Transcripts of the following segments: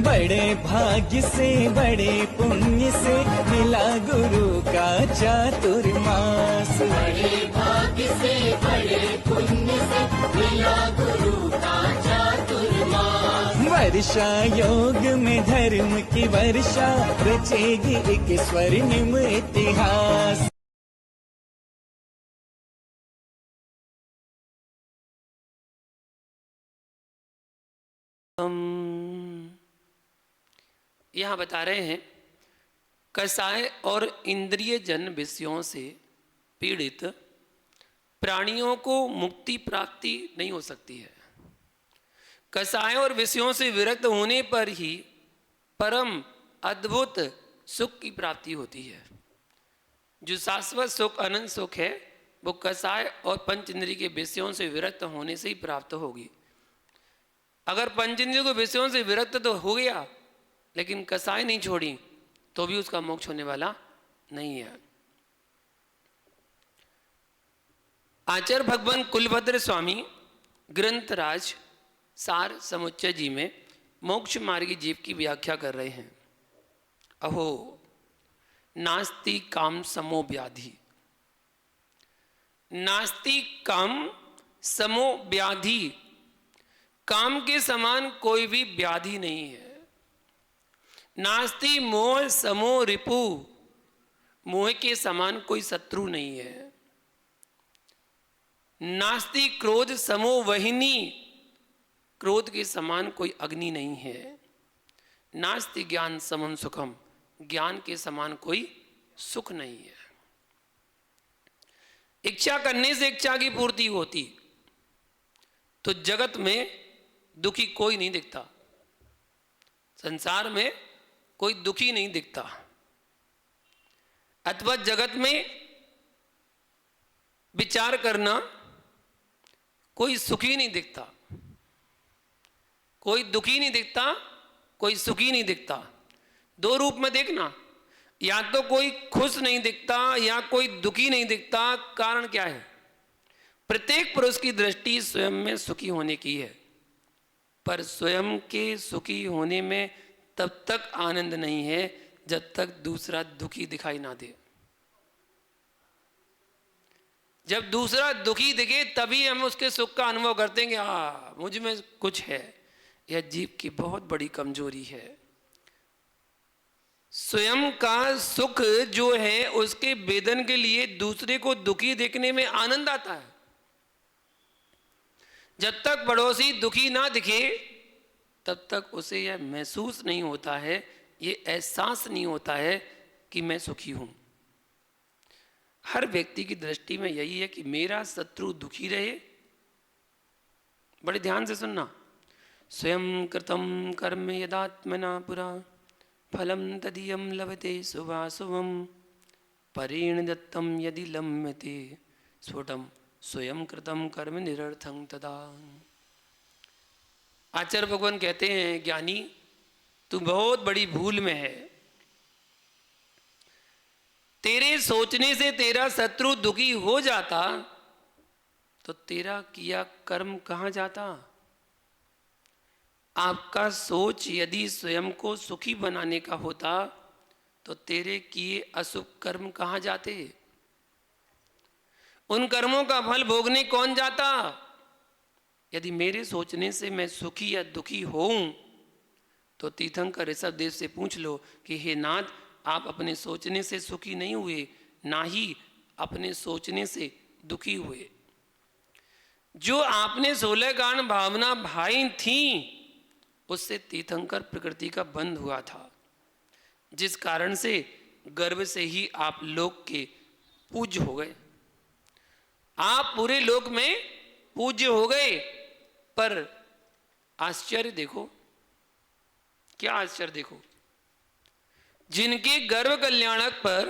बड़े भाग्य से बड़े पुण्य से मिला गुरु का चातुर्मास। बड़े भाग्य से बड़े पुण्य से मिला गुरु का चातुर्मास। वर्षा योग में धर्म की वर्षा रचेगी एक स्वर्णिम इतिहास। यहाँ बता रहे हैं कसाय और इंद्रिय जन विषयों से पीड़ित प्राणियों को मुक्ति प्राप्ति नहीं हो सकती है। कसाय और विषयों से विरक्त होने पर ही परम अद्भुत सुख की प्राप्ति होती है। जो शाश्वत सुख अनंत सुख है वो कसाय और पंच इंद्रिय के विषयों से विरक्त होने से ही प्राप्त होगी। अगर पंच इंद्रियों के विषयों से विरक्त तो हो गया लेकिन कसाय नहीं छोड़ी तो भी उसका मोक्ष होने वाला नहीं है। आचार्य भगवान कुलभद्र स्वामी ग्रंथराज सार समुच्चय जी में मोक्ष मार्गी जीव की व्याख्या कर रहे हैं। अहो नास्ति काम समो व्याधि, नास्ति काम समो व्याधि, काम के समान कोई भी व्याधि नहीं है। नास्ति मोह समो रिपु, मोह के समान कोई शत्रु नहीं है। नास्ति क्रोध समो वहिनी, क्रोध के समान कोई अग्नि नहीं है। नास्ति ज्ञान समम सुखम, ज्ञान के समान कोई सुख नहीं है। इच्छा करने से इच्छा की पूर्ति होती, तो जगत में दुखी कोई नहीं दिखता, संसार में कोई दुखी नहीं दिखता। अथवा जगत में विचार करना कोई सुखी नहीं दिखता, कोई दुखी नहीं दिखता, कोई सुखी नहीं दिखता। दो रूप में देखना, या तो कोई खुश नहीं दिखता या कोई दुखी नहीं दिखता। कारण क्या है? प्रत्येक पुरुष की दृष्टि स्वयं में सुखी होने की है, पर स्वयं के सुखी होने में तब तक आनंद नहीं है जब तक दूसरा दुखी दिखाई ना दे। जब दूसरा दुखी दिखे तभी हम उसके सुख का अनुभव करते हैं कि हाँ मुझ में कुछ है। यह जीव की बहुत बड़ी कमजोरी है। स्वयं का सुख जो है उसके वेदन के लिए दूसरे को दुखी देखने में आनंद आता है। जब तक पड़ोसी दुखी ना दिखे तब तक उसे यह महसूस नहीं होता है, ये एहसास नहीं होता है कि मैं सुखी हूं। हर व्यक्ति की दृष्टि में यही है कि मेरा शत्रु दुखी रहे। बड़े ध्यान से सुनना। स्वयं कृतं कर्म यदात्मना पुरा फलं तदीयं लभते शुभाशुभं परेण दत्तं यदि लम्यते स्फुटं स्वयं कृतं कर्म निरर्थं तदा। आचार्य भगवान कहते हैं ज्ञानी तू बहुत बड़ी भूल में है। तेरे सोचने से तेरा शत्रु दुखी हो जाता तो तेरा किया कर्म कहां जाता। आपका सोच यदि स्वयं को सुखी बनाने का होता तो तेरे किए अशुभ कर्म कहां जाते। उन कर्मों का फल भोगने कौन जाता। यदि मेरे सोचने से मैं सुखी या दुखी होऊं तो तीर्थंकर ऋषभ देव से पूछ लो कि हे नाथ, आप अपने सोचने से सुखी नहीं हुए, ना ही अपने सोचने से दुखी हुए। जो आपने 16 कारण भावना भाई थी उससे तीर्थंकर प्रकृति का बंध हुआ था, जिस कारण से गर्भ से ही आप लोक के पूज्य हो गए। आप पूरे लोक में पूज्य हो गए। पर आश्चर्य देखो, क्या आश्चर्य देखो, जिनके गर्भ कल्याणक पर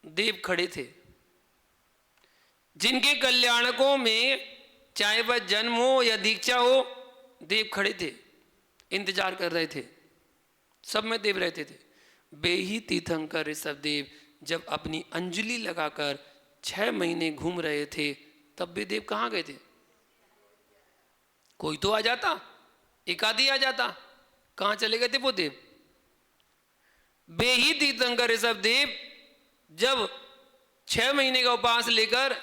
देव खड़े थे, जिनके कल्याणकों में चाहे वह जन्म हो या दीक्षा हो देव खड़े थे, इंतजार कर रहे थे, सब में देव रहते थे। वे ही तीर्थंकर ऋषभ देव जब अपनी अंजलि लगाकर 6 महीने घूम रहे थे तब वे देव कहाँ गए थे। कोई तो आ जाता, एक आदि आ जाता, कहां चले गए थे वो देव? वे ही तीर्थंकर ऋषभदेव जब 6 महीने का उपवास लेकर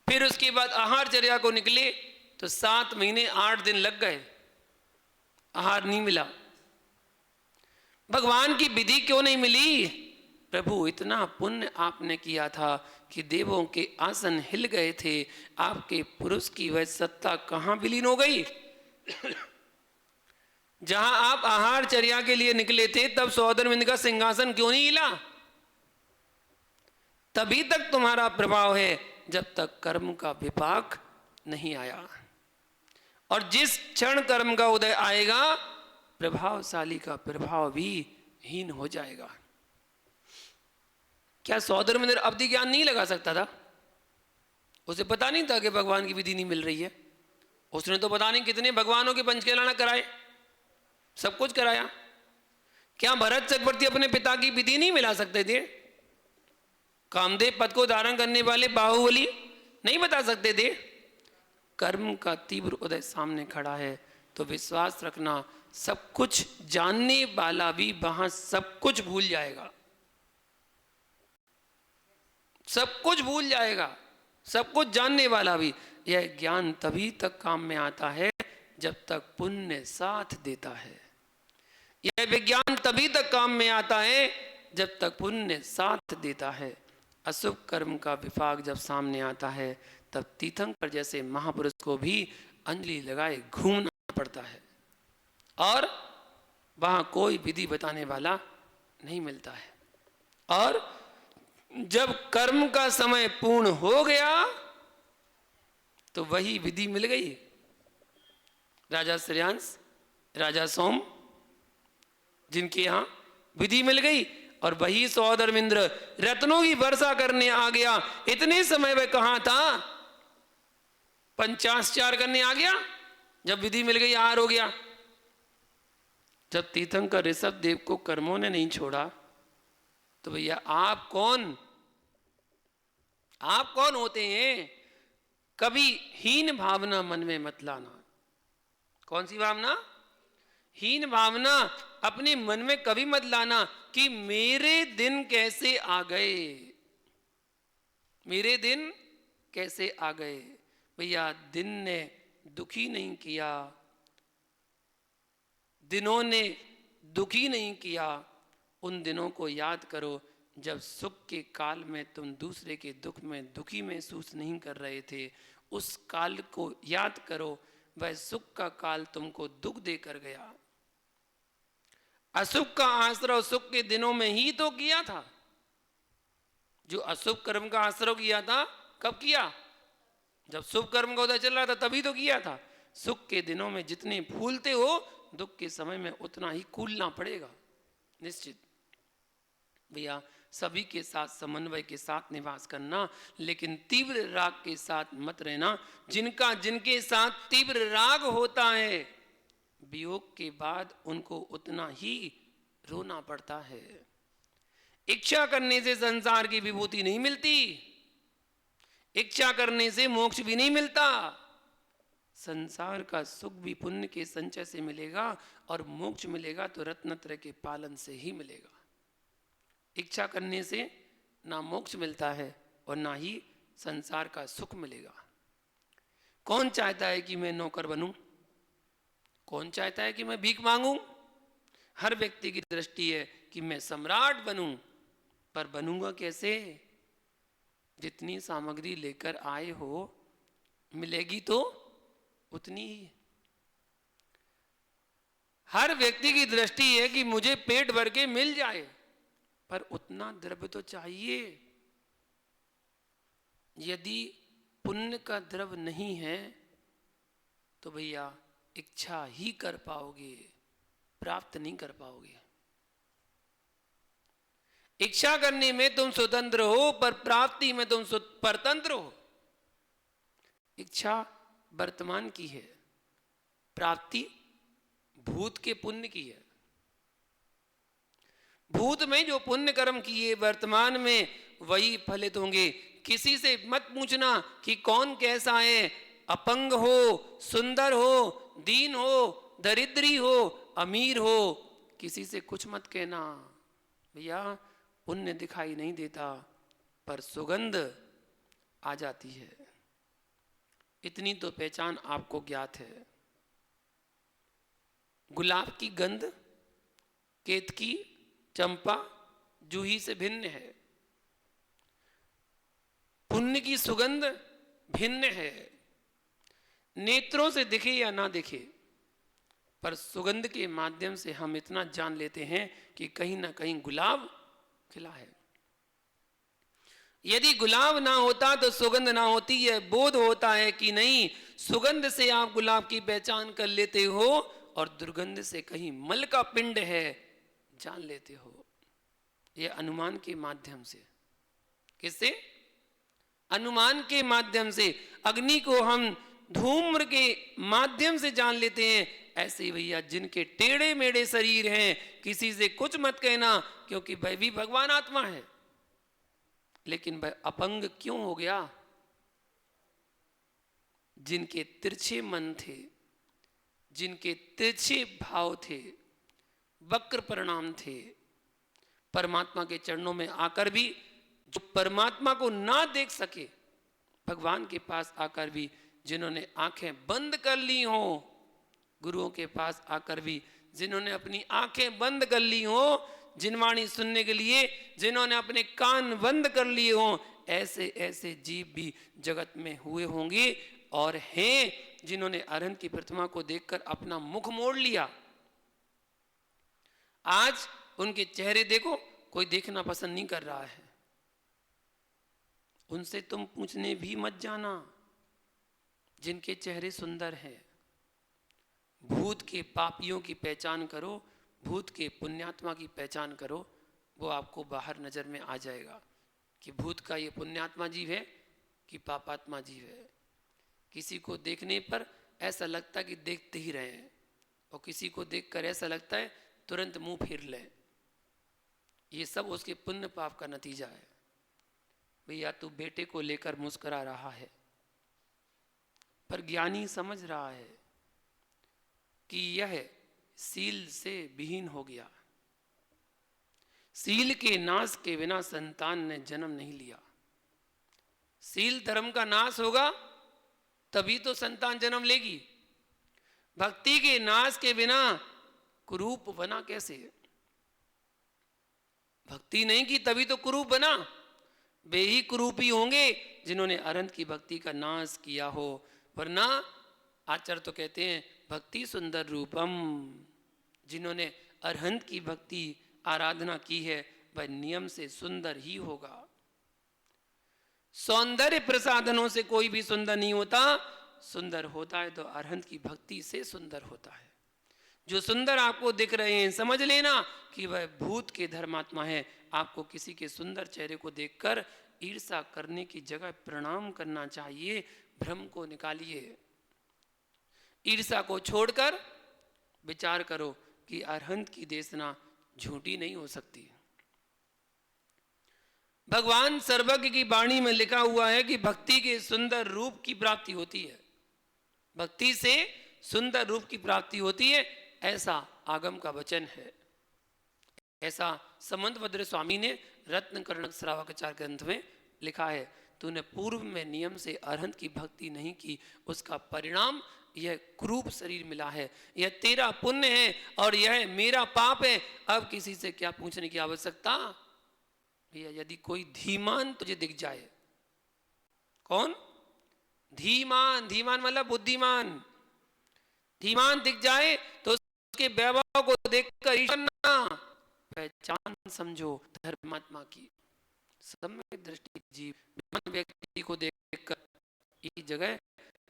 फिर उसके बाद आहारचर्या को निकले तो 7 महीने 8 दिन लग गए, आहार नहीं मिला। भगवान की विधि क्यों नहीं मिली? प्रभु इतना पुण्य आपने किया था कि देवों के आसन हिल गए थे, आपके पुरुष की वह सत्ता कहां विलीन हो गई? जहां आप आहारचर्या के लिए निकले थे तब सौदरविंद का सिंहासन क्यों नहीं हिला? तभी तक तुम्हारा प्रभाव है जब तक कर्म का विपाक नहीं आया। और जिस क्षण कर्म का उदय आएगा प्रभावशाली का प्रभाव भी हीन हो जाएगा। क्या सौदरविंद अवधि ज्ञान नहीं लगा सकता था? उसे पता नहीं था कि भगवान की विधि नहीं मिल रही है? उसने तो पता नहीं कितने भगवानों के पंचकेलाना कराए, सब कुछ कराया। क्या भरत चक्रवर्ती अपने पिता की विधि नहीं मिला सकते थे? कामदेव पद को धारण करने वाले बाहुबली नहीं बता सकते थे? कर्म का तीव्र उदय सामने खड़ा है तो विश्वास रखना, सब कुछ जानने वाला भी वहां सब कुछ भूल जाएगा, सब कुछ भूल जाएगा, सब कुछ जानने वाला भी। यह ज्ञान तभी तक काम में आता है जब तक पुण्य साथ देता है। यह विज्ञान तभी तक काम में आता है जब तक पुण्य साथ देता है। अशुभ कर्म का विपाक जब सामने आता है तब तीर्थंकर जैसे महापुरुष को भी अंजलि लगाए घूमना पड़ता है और वहां कोई विधि बताने वाला नहीं मिलता है। और जब कर्म का समय पूर्ण हो गया तो वही विधि मिल गई। राजा श्रेयांश, राजा सोम, जिनके यहां विधि मिल गई, और वही सौदरविंद्र रत्नों की वर्षा करने आ गया। इतने समय वह कहां था? पंचाचार करने आ गया जब विधि मिल गई, आहार हो गया। जब तीर्थंकर ऋषभदेव को कर्मों ने नहीं छोड़ा तो भैया आप कौन होते हैं? कभी हीन भावना मन में मत लाना। कौन सी भावना? हीन भावना अपने मन में कभी मत लाना कि मेरे दिन कैसे आ गए, मेरे दिन कैसे आ गए। भैया दिन ने दुखी नहीं किया, दिनों ने दुखी नहीं किया। उन दिनों को याद करो जब सुख के काल में तुम दूसरे के दुख में दुखी महसूस नहीं कर रहे थे। उस काल को याद करो, वह सुख का काल तुमको दुख देकर गया। अशुभ का आश्रय सुख के दिनों में ही तो किया था। जो अशुभ कर्म का आश्रय किया था कब किया? जब शुभ कर्म का उदय चल रहा था तभी तो किया था। सुख के दिनों में जितने फूलते हो दुख के समय में उतना ही कूलना पड़ेगा निश्चित। भैया सभी के साथ समन्वय के साथ निवास करना, लेकिन तीव्र राग के साथ मत रहना। जिनके साथ तीव्र राग होता है वियोग के बाद उनको उतना ही रोना पड़ता है। इच्छा करने से संसार की विभूति नहीं मिलती, इच्छा करने से मोक्ष भी नहीं मिलता। संसार का सुख भी पुण्य के संचय से मिलेगा और मोक्ष मिलेगा तो रत्नत्रय के पालन से ही मिलेगा। इच्छा करने से ना मोक्ष मिलता है और ना ही संसार का सुख मिलेगा। कौन चाहता है कि मैं नौकर बनूं? कौन चाहता है कि मैं भीख मांगूं? हर व्यक्ति की दृष्टि है कि मैं सम्राट बनूं, पर बनूंगा कैसे? जितनी सामग्री लेकर आए हो मिलेगी तो उतनी ही। हर व्यक्ति की दृष्टि है कि मुझे पेट भर के मिल जाए, पर उतना द्रव्य तो चाहिए। यदि पुण्य का द्रव्य नहीं है तो भैया इच्छा ही कर पाओगे, प्राप्त नहीं कर पाओगे। इच्छा करने में तुम स्वतंत्र हो पर प्राप्ति में तुम परतंत्र हो। इच्छा वर्तमान की है, प्राप्ति भूत के पुण्य की है। भूत में जो पुण्य कर्म किए वर्तमान में वही फलित होंगे। किसी से मत पूछना कि कौन कैसा है, अपंग हो, सुंदर हो, दीन हो, दरिद्री हो, अमीर हो, किसी से कुछ मत कहना। भैया पुण्य दिखाई नहीं देता, पर सुगंध आ जाती है। इतनी तो पहचान आपको ज्ञात है। गुलाब की गंध केतकी, चंपा, जूही से भिन्न है। पुण्य की सुगंध भिन्न है। नेत्रों से दिखे या ना दिखे, पर सुगंध के माध्यम से हम इतना जान लेते हैं कि कहीं ना कहीं गुलाब खिला है। यदि गुलाब ना होता तो सुगंध ना होती है। बोध होता है कि नहीं, सुगंध से आप गुलाब की पहचान कर लेते हो और दुर्गंध से कहीं मल का पिंड है जान लेते हो। यह अनुमान के माध्यम से। किससे? अनुमान के माध्यम से। अग्नि को हम धूम्र के माध्यम से जान लेते हैं। ऐसे ही भैया जिनके टेढ़े मेढ़े शरीर हैं, किसी से कुछ मत कहना, क्योंकि वह भी भगवान आत्मा है। लेकिन वह अपंग क्यों हो गया? जिनके तिरछे मन थे, जिनके तिरछे भाव थे, वक्र परिणाम थे, परमात्मा के चरणों में आकर भी जो परमात्मा को ना देख सके, भगवान के पास आकर भी जिन्होंने आंखें बंद कर ली हो, गुरुओं के पास आकर भी जिन्होंने अपनी आंखें बंद कर ली हो, जिनवाणी सुनने के लिए जिन्होंने अपने कान बंद कर लिए हो, ऐसे ऐसे जीव भी जगत में हुए होंगे और हैं जिन्होंने अरहंत की प्रतिमा को देखकर अपना मुख मोड़ लिया। आज उनके चेहरे देखो, कोई देखना पसंद नहीं कर रहा है। उनसे तुम पूछने भी मत जाना जिनके चेहरे सुंदर हैं। भूत के पापियों की पहचान करो, भूत के पुण्यात्मा की पहचान करो, वो आपको बाहर नजर में आ जाएगा कि भूत का ये पुण्यात्मा जीव है कि पापात्मा जीव है। किसी को देखने पर ऐसा लगता है कि देखते ही रहे, और किसी को देखकर ऐसा लगता है तुरंत मुंह फेर ले। ये सब उसके पुण्य पाप का नतीजा है। भैया तू बेटे को लेकर मुस्कुरा रहा है, पर ज्ञानी समझ रहा है कि यह सील से विहीन हो गया। सील के नाश के बिना संतान ने जन्म नहीं लिया। सील धर्म का नाश होगा तभी तो संतान जन्म लेगी। भक्ति के नाश के बिना कुरूप बना कैसे? भक्ति नहीं की तभी तो कुरूप बना। वे ही कुरूपी होंगे जिन्होंने अरहंत की भक्ति का नाश किया हो, वरना आचार्य तो कहते हैं भक्ति सुंदर रूपम। जिन्होंने अरहंत की भक्ति आराधना की है वह नियम से सुंदर ही होगा। सौंदर्य प्रसाधनों से कोई भी सुंदर नहीं होता। सुंदर होता है तो अरहंत की भक्ति से सुंदर होता है। जो सुंदर आपको दिख रहे हैं, समझ लेना कि वह भूत के धर्मात्मा है। आपको किसी के सुंदर चेहरे को देखकर ईर्ष्या करने की जगह प्रणाम करना चाहिए। भ्रम को निकालिए, ईर्ष्या को छोड़कर विचार करो कि अरहंत की देशना झूठी नहीं हो सकती। भगवान सर्वज्ञ की वाणी में लिखा हुआ है कि भक्ति के सुंदर रूप की प्राप्ति होती है। भक्ति से सुंदर रूप की प्राप्ति होती है, ऐसा आगम का वचन है। ऐसा समंतभद्र स्वामी ने रत्नकर्ण श्रावकाचार्य ग्रंथ में लिखा है। तूने पूर्व में नियम से अरहंत की भक्ति नहीं की, उसका परिणाम यह कुरूप शरीर मिला है। यह तेरा पुण्य है और यह मेरा पाप है। अब किसी से क्या पूछने की आवश्यकता? भैया यदि कोई धीमान तुझे दिख जाए, कौन? धीमान। धीमान मतलब बुद्धिमान। धीमान दिख जाए तो उसके वैभव को देखकर ईर्ष्या ना, पहचान समझो धर्मात्मा की। सम्यक दृष्टि जीव व्यक्ति को देखकर इस जगह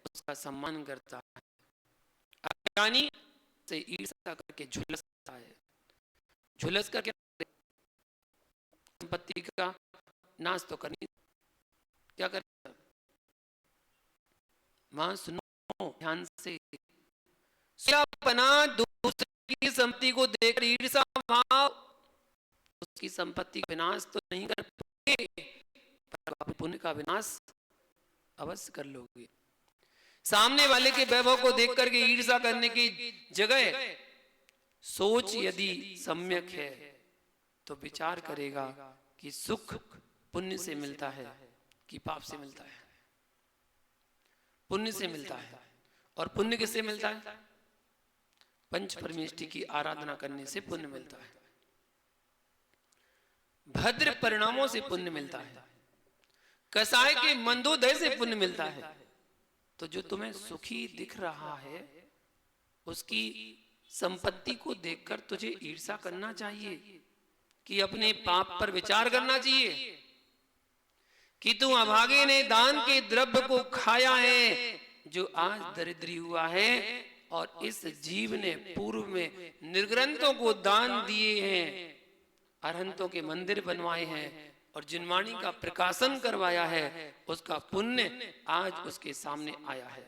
उसका सम्मान करता है। अज्ञानी से ईर्ष्या करके झुलसता है। झुलस कर संपत्ति का नाश तो करनी, क्या करेगा? वहां सुनो ध्यान से, अपना दूसरे की संपत्ति को देखकर ईर्ष्या भाव, उसकी संपत्ति का विनाश तो नहीं कर पाओगे, पर पुण्य का विनाश अवश्य कर लोगे। सामने वाले के वैभव को देख करके ईर्ष्या करने की जगह सोच यदि सम्यक है तो विचार करेगा कि सुख पुण्य से मिलता है कि पाप से मिलता है। पुण्य से मिलता है। और पुण्य किससे मिलता है? पंच परमेष्टि की आराधना करने से पुण्य मिलता है। भद्र परिणामों से पुण्य मिलता है। कसाय के मंदोदय से पुण्य मिलता है। तो जो तुम्हें सुखी दिख रहा है उसकी संपत्ति को देखकर तुझे ईर्ष्या करना चाहिए कि अपने पाप पर विचार करना चाहिए कि तू अभागे ने दान के द्रव्य को खाया है जो आज दरिद्री हुआ है, और इस जीव ने पूर्व में निर्ग्रंथों को दान दिए हैं, अरहंतों के मंदिर बनवाए हैं और जिनवाणी का प्रकाशन करवाया है, उसका पुण्य आज उसके सामने आया है।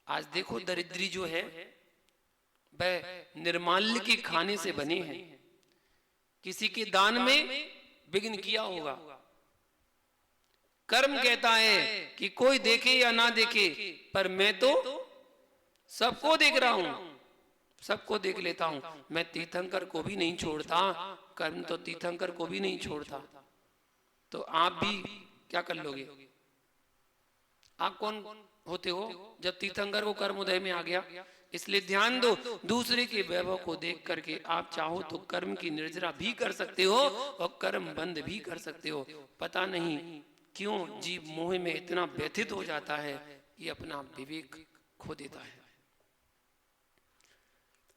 आज देखो दरिद्री जो है वह निर्माल्य के खाने से बने हैं। किसी के दान में विघ्न किया होगा। कर्म कहता है कि कोई देखे या ना देखे, पर मैं तो सबको देख रहा हूं, सबको देख लेता हूं। मैं तीर्थंकर को भी नहीं छोड़ता, कर्म तो तीर्थंकर को भी नहीं छोड़ता। तो आप भी क्या कर लोगे? आप कौन होते हो जब तीर्थंकर को कर्म उदय में आ गया? इसलिए ध्यान दो, दूसरे के वैभव को देख करके आप चाहो तो कर्म की निर्जरा भी कर सकते हो और कर्म बंद भी कर सकते हो। पता नहीं क्यों जीव मोह में इतना व्यथित हो जाता है कि अपना विवेक खो देता है।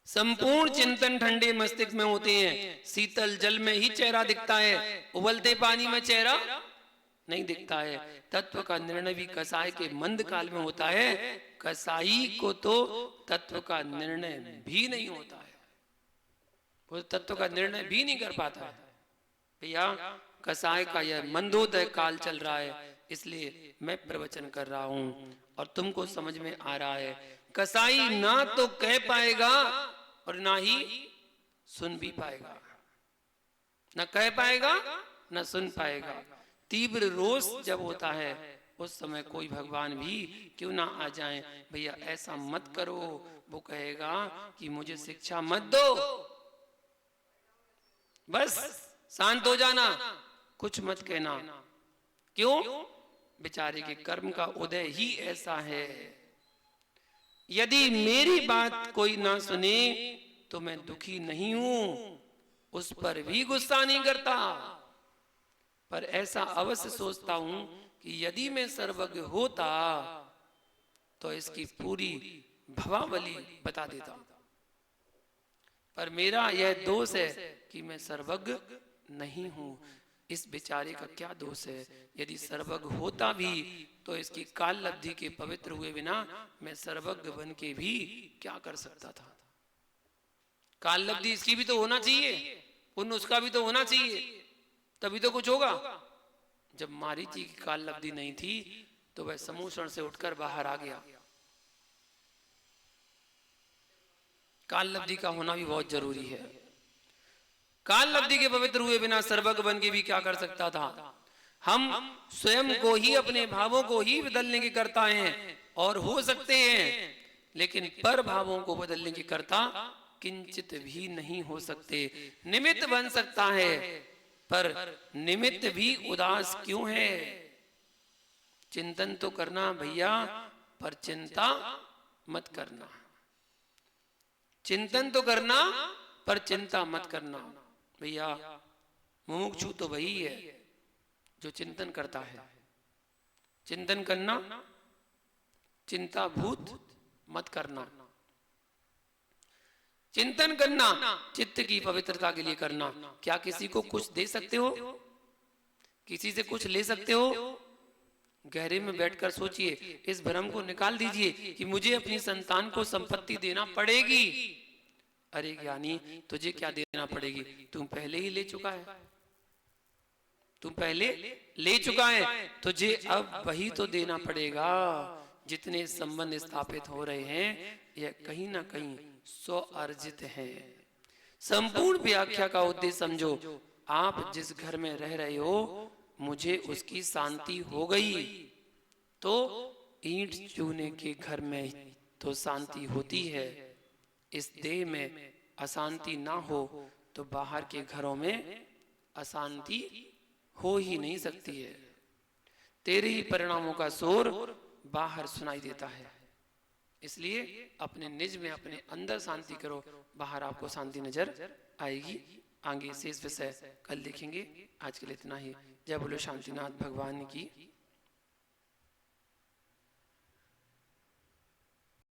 संपूर्ण चिंतन ठंडे मस्तिष्क में होते हैं। शीतल जल में ही चेहरा दिखता है, उबलते पानी में चेहरा नहीं दिखता है। तत्व का निर्णय भी कसाई के मंद काल में होता है। कसाई को तो तत्व का निर्णय भी नहीं होता है, वो तत्व का निर्णय भी नहीं कर पाता है। भैया कसाई का यह मंदोदय काल चल रहा है, इसलिए मैं प्रवचन कर रहा हूं और तुमको समझ में आ रहा है। कसाई ना तो कह पाएगा और ना ही सुन भी पाएगा, ना कह पाएगा ना सुन पाएगा। तीव्र रोष जब होता है उस समय कोई भगवान भी क्यों ना आ जाए, भैया ऐसा मत करो, वो कहेगा कि मुझे शिक्षा मत दो, बस शांत हो जाना, कुछ मत कहना। क्यों? बेचारे के कर्म का उदय ही ऐसा है। यदि मेरी बात कोई ना सुने तो मैं दुखी नहीं हूं, उस पर भी गुस्सा नहीं करता, पर ऐसा अवश्य सोचता हूं कि यदि मैं सर्वज्ञ होता तो इसकी पूरी भवावली बता देता। पर मेरा यह दोष है कि मैं सर्वज्ञ नहीं हूं। इस बेचारे का क्या दोष है? यदि सर्वज्ञ होता भी तो इसकी काल लब्धि के पवित्र हुए बिना मैं सर्वज्ञ बन के भी क्या कर सकता था? काल लब्धि इसकी भी तो होना चाहिए, पुण्य उसका भी तो होना चाहिए, तभी तो कुछ होगा। जब मारीची की काल लब्धि नहीं थी तो वह समूषण से उठकर बाहर आ गया। काल लब्धि का होना भी बहुत जरूरी है। काल लब्धि के पवित्र हुए बिना सर्वज्ञ बन के भी क्या कर सकता था? हम स्वयं को ही, अपने भावों को ही बदलने के कर्ता हैं और हो सकते हैं, लेकिन पर भावों को बदलने के कर्ता किंचित भी नहीं हो सकते। निमित्त बन सकता है, पर निमित्त भी उदास क्यों है? चिंतन तो करना भैया, पर चिंता मत करना। चिंतन तो करना पर चिंता मत करना। भैया मुमुक्षु तो वही है जो चिंतन करता है। चिंतन करना, चिंता भूत मत करना। चिंतन करना चित्त की पवित्रता के लिए करना। क्या किसी को कुछ दे सकते हो? किसी से कुछ ले सकते हो? गहरे में बैठकर सोचिए, इस भ्रम को निकाल दीजिए कि मुझे अपनी संतान को संपत्ति देना पड़ेगी। अरे ज्ञानी, तुझे क्या देना पड़ेगी? तुम पहले ही ले चुका है, तुम पहले ले चुका है, तुझे अब वही तो देना पड़ेगा। जितने संबंध स्थापित हो रहे हैं यह कहीं ना कहीं स्व अर्जित है। संपूर्ण व्याख्या का उद्देश्य समझो। आप जिस घर में रह रहे हो मुझे उसकी शांति हो गई तो ईंट चूने के घर में तो शांति होती है। इस देह में अशांति ना हो तो बाहर के घरों में अशांति हो ही नहीं सकती है। तेरे ही परिणामों का शोर बाहर सुनाई देता है। इसलिए अपने निज में, अपने अंदर शांति करो, बाहर आपको शांति नजर आएगी। आगे शेष विषय कल देखेंगे। आज के लिए इतना ही। जय बोलो शांतिनाथ भगवान की।